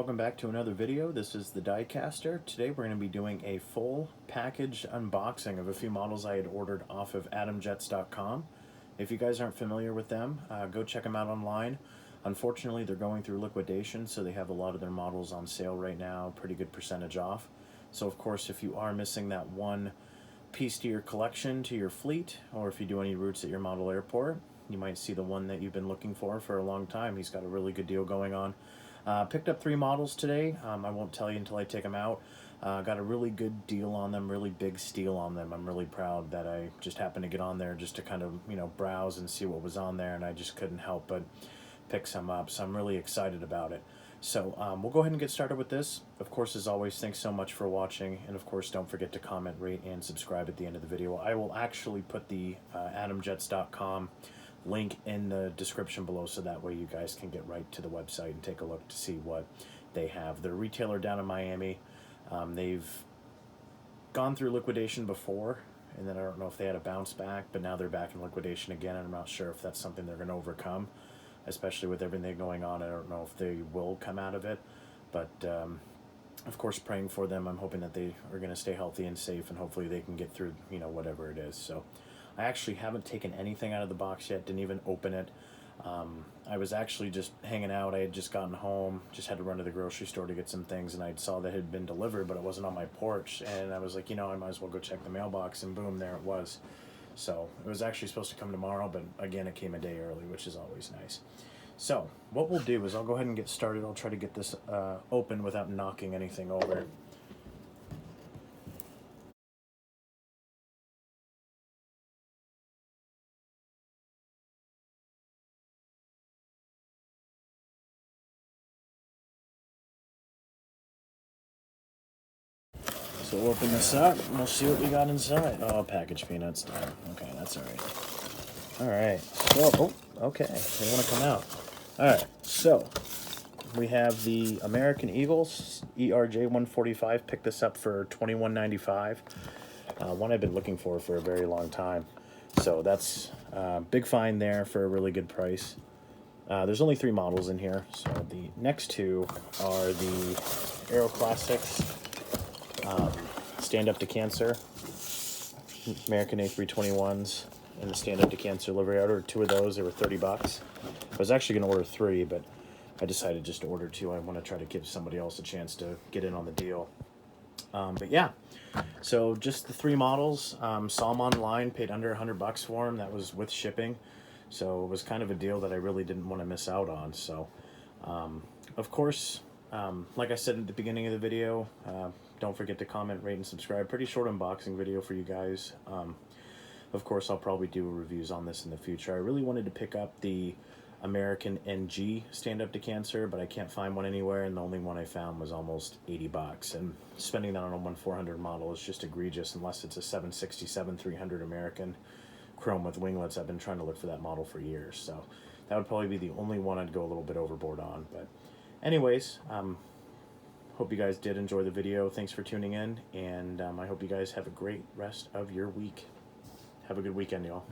welcome back to another video. This is the Diecaster. Today we're going to be doing a full package unboxing of a few models I had ordered off of AtomJets.com. If you guys aren't familiar with them, go check them out online. Unfortunately, they're going through liquidation, so they have a lot of their models on sale right now, pretty good percentage off. So of course, if you are missing that one piece to your collection, to your fleet, or if you do any routes at your model airport, you might see the one that you've been looking for a long time. He's got a really good deal going on. Picked up 3 models today. I won't tell you until I take them out. Got a really good deal on them, really big steal on them. I'm really proud that I just happened to get on there just to kind of, browse and see what was on there, and I just couldn't help but pick some up. So I'm really excited about it. So we'll go ahead and get started with this. Of course, as always, thanks so much for watching. And of course, don't forget to comment, rate, and subscribe at the end of the video. I will actually put the AtomJets.com link in the description below, so that way you guys can get right to the website and take a look to see what they have. They're a retailer down in Miami. They've gone through liquidation before, and then I don't know if they had a bounce back, but now they're back in liquidation again, and I'm not sure if that's something they're going to overcome, especially with everything going on. I don't know if they will come out of it, but of course, praying for them. I'm hoping that they are going to stay healthy and safe, and hopefully they can get through, whatever it is. So I actually haven't taken anything out of the box yet, didn't even open it. I was actually just hanging out. I had just gotten home, just had to run to the grocery store to get some things, and I saw that it had been delivered, but it wasn't on my porch, and I was like, I might as well go check the mailbox, and boom, there it was. So it was actually supposed to come tomorrow, but again, it came a day early, which is always nice. So what we'll do is I'll go ahead and get started. I'll try to get this open without knocking anything over. So we'll open this up and we'll see what we got inside. Oh, packaged peanuts done. Okay, that's all right. All right. So, okay. They want to come out. All right. So we have the American Eagles ERJ 145. Picked this up for $21.95. One I've been looking for a very long time. So that's a big find there for a really good price. There's only 3 models in here. So the next 2 are the Aero Classics Stand Up to Cancer American A321s and the Stand Up to Cancer livery. I ordered 2 of those. They were $30. I was actually going to order 3, but I decided just to order 2. I want to try to give somebody else a chance to get in on the deal. But yeah, so just the 3 models. Saw them online, paid under $100 for them. That was with shipping. So it was kind of a deal that I really didn't want to miss out on. So, of course, like I said at the beginning of the video, don't forget to comment, rate, and subscribe. Pretty short unboxing video for you guys. Of course, I'll probably do reviews on this in the future. I really wanted to pick up the American NG Stand Up to Cancer, but I can't find one anywhere, and the only one I found was almost $80. And spending that on a 1/400 model is just egregious, unless it's a 767-300 American chrome with winglets. I've been trying to look for that model for years, so that would probably be the only one I'd go a little bit overboard on. But anyways, hope you guys did enjoy the video. Thanks for tuning in, and I hope you guys have a great rest of your week. Have a good weekend, y'all.